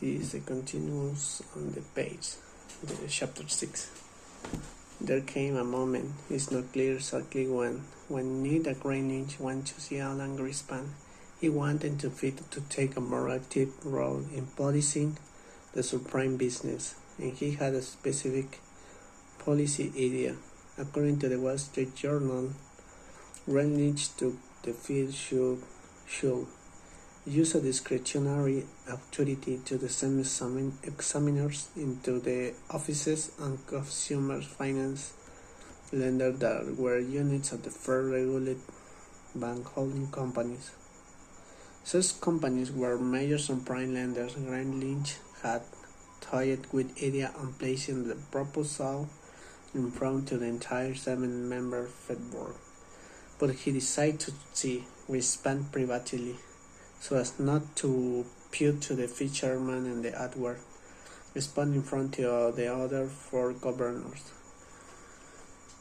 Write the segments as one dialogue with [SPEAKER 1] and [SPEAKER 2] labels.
[SPEAKER 1] This continues on the page, the chapter 6. There came a moment, it's not clear exactly when Ned Greenwich went to see Alan Greenspan. He wanted to take a more active role in policing the subprime business, and he had a specific policy idea. According to the Wall Street Journal, Greenwich took the field should use a discretionary authority to send examiners into the offices and consumer finance lenders that were units of the Fed-regulated bank holding companies. Such companies were major subprime lenders. Greenwich had toyed with the idea of placing the proposal in front of the entire 7-member Fed board, but he decided to see Greenspan privately, so as not to put to the Fed chairman and the Edward Greenspan in front of the other 4 governors.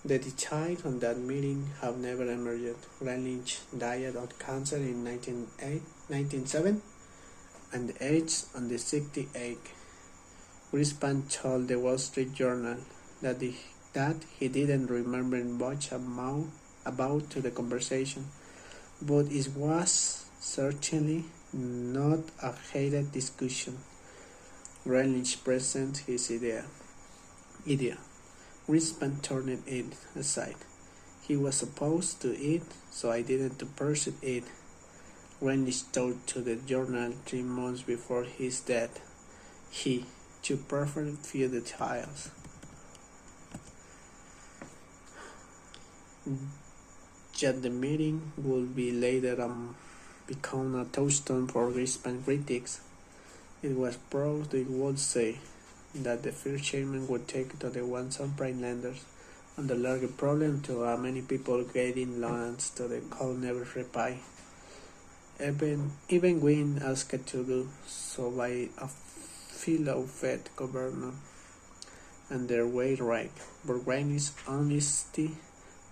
[SPEAKER 1] The details on that meeting have never emerged. Greenwich died of cancer in 1907 and aged on the 68. Greenspan told the Wall Street Journal that he didn't remember much about the conversation, but it was certainly not a heated discussion. Greenwich presented his idea. Greenspan turned it aside. He was opposed to it, so I didn't pursue it. Greenwich told to the Journal 3 months before his death. He, too, preferred few details. Yet the meeting would be later become a touchstone for Greenspan critics. It was proved, they would say, that the Fed chairman would take to the one subprime lenders and the larger problem to many people getting loans to the could never repay. Even Gwynne asked to do so by a fellow Fed governor, and their way right, but Greenwich's honesty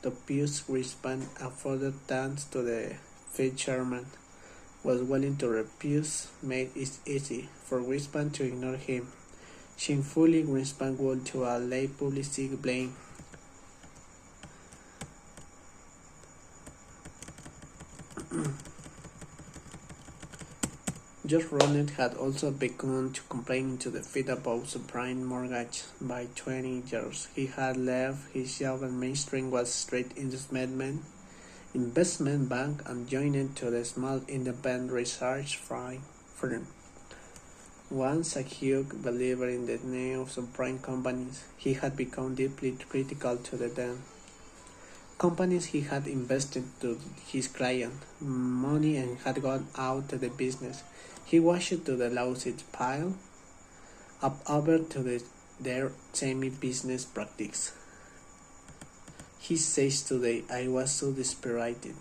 [SPEAKER 1] to push Greenspan a further dance to the Fed chairman was willing to refuse made it easy for Greenspan to ignore him. Shamefully, Greenspan would to a lay publicity blame. George Rollins had also begun to complain to the Fed about subprime mortgage. By 20 years, he had left his job at Mainstream Wall Street investment bank and joined to the small independent research firm. Once a huge believer in the new subprime companies, he had become deeply critical to them. Companies he had invested to his client money and had gone out of the business. He watched to the lawsuits pile up over to their semi-business practice. He says today, I was so desperate.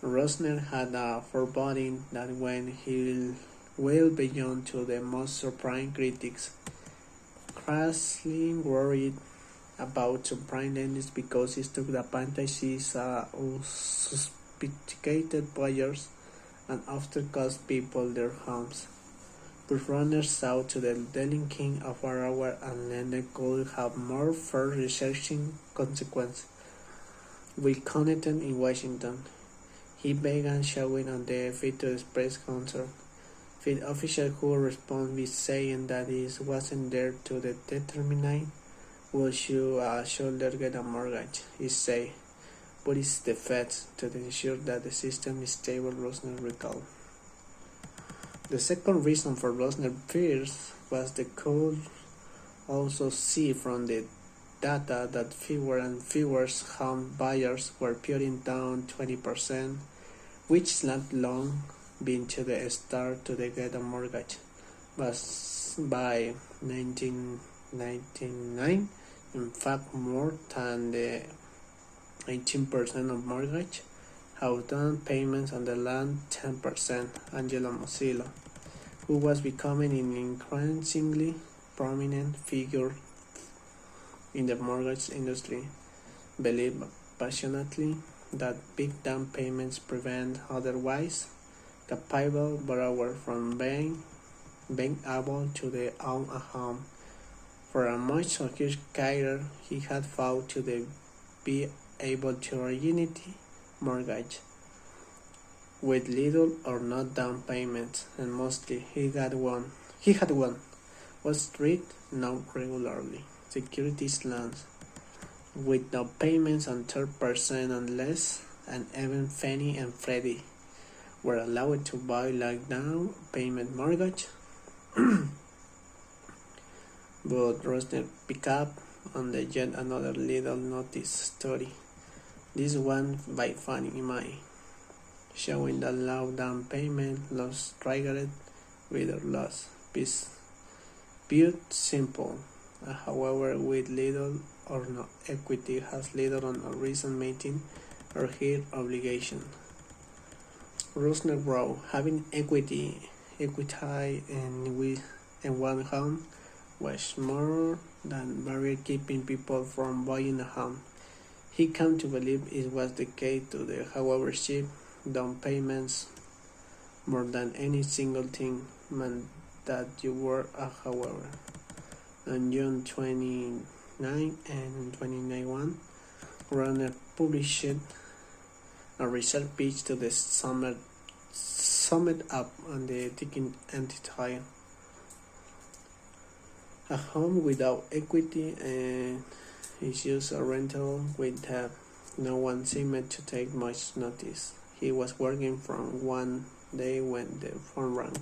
[SPEAKER 1] Rosner had a foreboding that when he will beyond to the most subprime critics, crassly worried about subprime lenders because he took the advantages of sophisticated buyers and often cost people their homes. But runners saw to the delinking of borrower and lender could have more fair researching consequence. With Connaughton in Washington, he began showing on the Fed to express concern. Fed officials who responded with saying that it wasn't there to determine who should get a mortgage, he said, but it's the Fed to ensure that the system is stable, Rosner recalled. The second reason for Rosner's fears was they could also see from the data that fewer and fewer home buyers were putting down 20%, which had long been to the start to get a mortgage. But by 1999, in fact, more than the 18% of mortgage have down payments on the land 10%. Angela Mozilla, who was becoming an increasingly prominent figure in the mortgage industry, believed passionately that big down payments prevent otherwise capable borrowers from being being able to own a home. For a much of his career, he had fought to be able to originate mortgage with little or no down payment, and mostly he had one. Wall Street now regularly securities loans with no payments on 3% unless, and even Fannie and Freddie were allowed to buy like down payment mortgage. But Rosner picked up on the yet another little notice story, this one by Fannie Mae, showing that low down payment loss triggered with loss. Viewed simple, however, with little or no equity has little or no reason meeting or her obligation. Rosner wrote, having equity in one home was more than barrier keeping people from buying a home. He came to believe it was the case to the however cheap down payments more than any single thing meant that you were a however. On June 29 and 2021, Runner published a research pitch to the summed up on the ticking entity. A home without equity and is just a rental with no one seemed to take much notice. He was working from one day when the phone rang.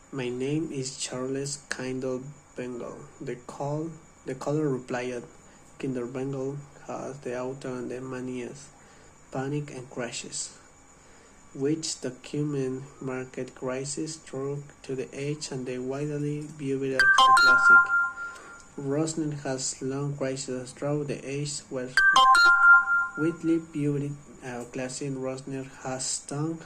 [SPEAKER 1] My name is Charles Kindle Bengal. The caller replied, Kindle Bengal has the auto and the manias, panic and crashes, which document market crisis struck to the age and the widely viewed as a classic. Rosner has long crises through the age where widely viewed a classic. Rosner has stung.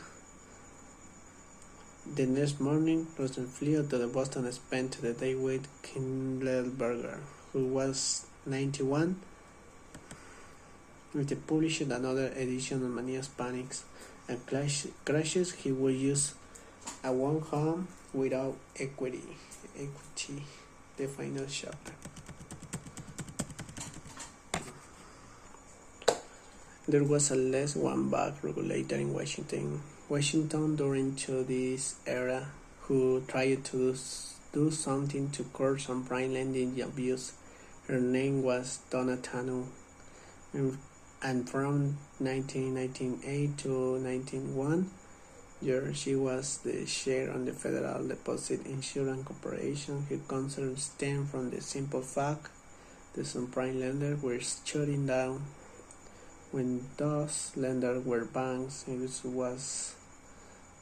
[SPEAKER 1] The next morning, Rosner flew to Boston and spent the day with Kindleberger, who was 91. If they published another edition of Mania's Panics and Crashes, he would use a one home without equity, the final chapter. There was a less one bag regulator in Washington during to this era who tried to do something to curb subprime lending abuse. Her name was Donna Tanu, and from 1998 to 1991, she was the chair on the Federal Deposit Insurance Corporation. Her concerns stem from the simple fact the subprime lenders were shutting down. When those lenders were banks, it was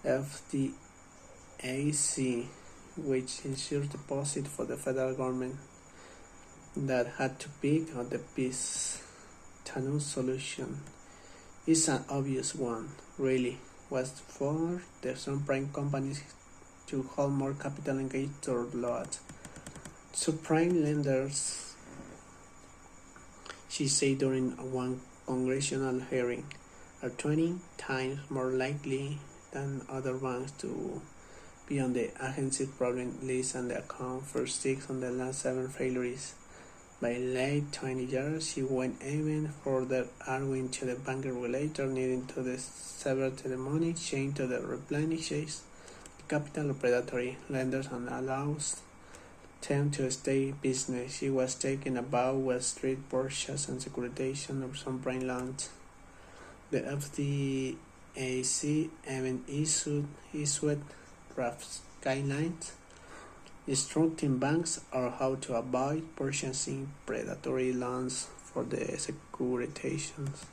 [SPEAKER 1] FDIC, which insured deposit for the federal government, that had to pick up the piece. Tanu's solution is an obvious one, really, was for the subprime companies to hold more capital against their loans. Subprime lenders, she said during one congressional hearing, are 20 times more likely than other banks to be on the agency's problem list and account for 6 on the last 7 failures. By late 20 years, she went even further, arguing to the bank regulator needing to sever the money chain to the replenishes the capital of predatory lenders and allows them to stay business. She was talking about Wall Street purchase and securitization of subprime loans. The FDIC even issued draft guidelines instructing banks on how to avoid purchasing predatory loans for the securitizations.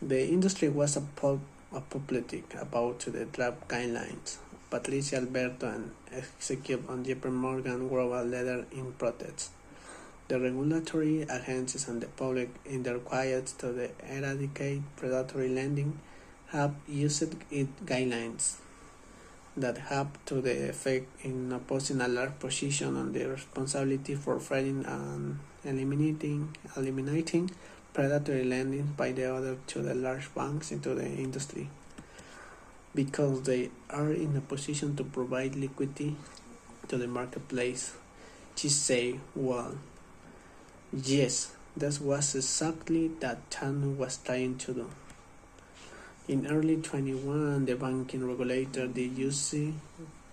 [SPEAKER 1] The industry was apoplectic about the draft guidelines. Patricia Alberto and executive on JP Morgan wrote a letter in protest. The regulatory agencies and the public in their quiet to eradicate predatory lending have used guidelines that have to the effect in opposing a large position on the responsibility for fighting and eliminating predatory lending by the other to the large banks into the industry because they are in a position to provide liquidity to the marketplace. She said, well, yes, that was exactly that Tanu was trying to do. In early 21, the banking regulator, the UC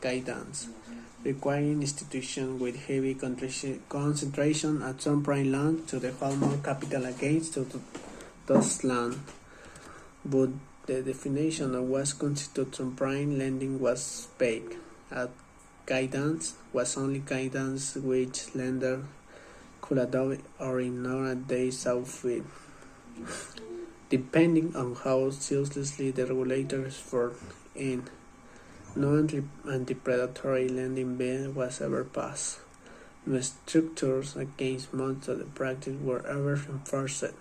[SPEAKER 1] guidance, requiring institutions with heavy concentration at subprime loans to hold more capital against those loans. But the definition of what constitutes subprime lending was vague. Guidance was only guidance which lender could adopt or ignore as they saw fit, depending on how seriously the regulators were in. No anti-predatory lending bill was ever passed. No structures against most of the practice were ever enforced.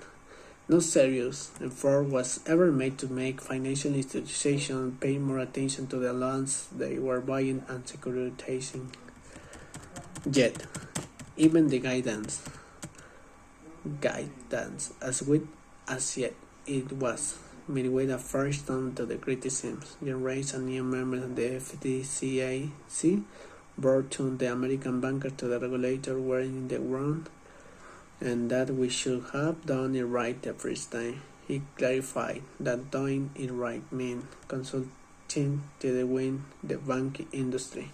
[SPEAKER 1] No serious effort was ever made to make financial institutions pay more attention to the loans they were buying and securitizing. Yet, even the guidance, as weak as yet it was, midway the first on to the criticisms, generates a new member of the FDIC, brought to the American banker to the regulator were in the wrong, and that we should have done it right the first time. He clarified that doing it right meant consulting to win the banking industry.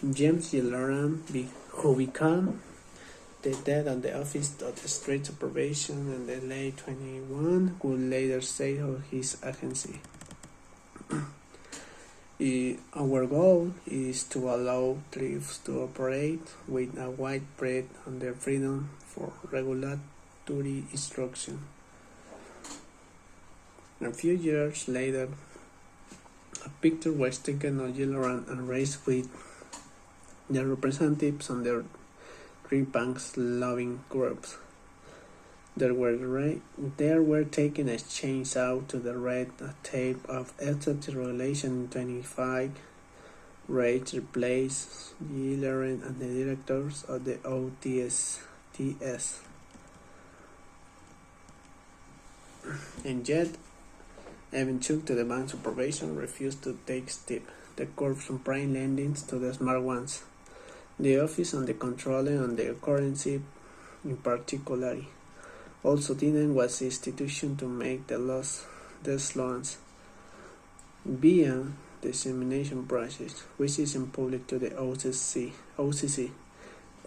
[SPEAKER 1] James G. Loran, who became the head of the Office of the Street Supervision in the late 21, would later say of his agency. Our goal is to allow thrifts to operate with a widespread and the freedom for regulatory instruction. A few years later, a picture was taken of Gilloran and raised with the representatives on their three banks lobbying groups. There were taken a change out to the red tape of FTC regulation in 25. Rates replaced Gilloran and the directors of the OTS. And yet, even took to the bank supervision refused to take step the curves from prime lendings to the smart ones. The Office on the Controller on the Currency in particular also didn't was the institution to make these loans via the dissemination process, which is in public to the OCC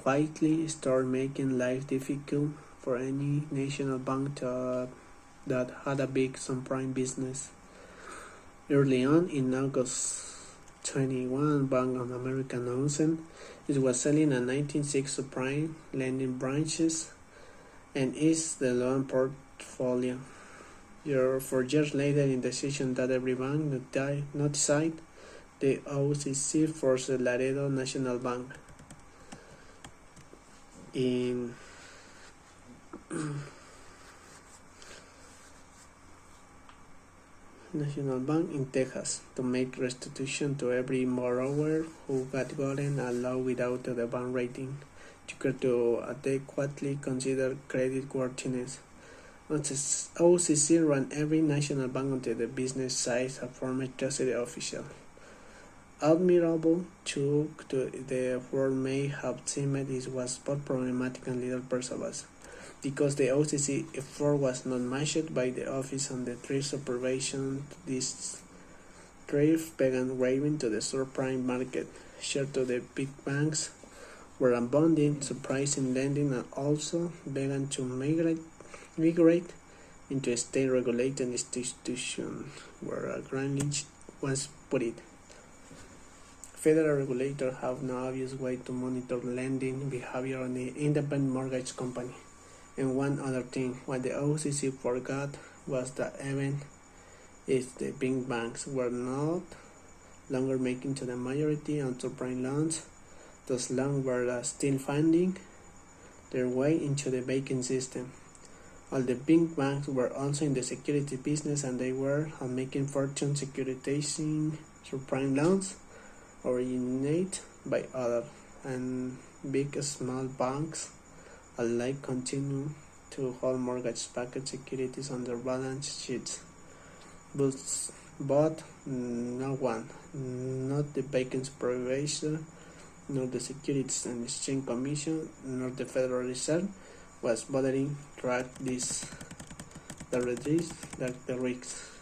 [SPEAKER 1] quietly start making life difficult for any national bank that had a big subprime business. Early on in August 21, Bank of America announced it was selling a 1906 subprime lending branches and is the loan portfolio. 4 years later, in the decision that every bank notified the OCC for the Laredo National Bank. In National Bank in Texas to make restitution to every borrower who had gotten a loan without the bank rating to adequately consider credit worthiness. OCC ran every national bank until the business side a former Treasury official. Admirable took to the word may have seemed it was both problematic and little persuasive, because the OCC effort was not matched by the Office on the Thrift Supervision. This thrift began raving to the subprime market, shared to the big banks, were abundant, surprising lending, and also began to migrate into a state-regulated institution where a grant was put it. Federal regulators have no obvious way to monitor lending behavior on the independent mortgage company. And one other thing, what the OCC forgot was that even if the big banks were not longer making to the majority on subprime loans, those loans were still finding their way into the banking system. All the big banks were also in the security business, and they were making fortune securitizing subprime loans originated by other and big small banks alike continue to hold mortgage-backed securities on their balance sheets. But no one, not the Banking Supervisor, nor the Securities and Exchange Commission, nor the Federal Reserve, was bothering to track the risks.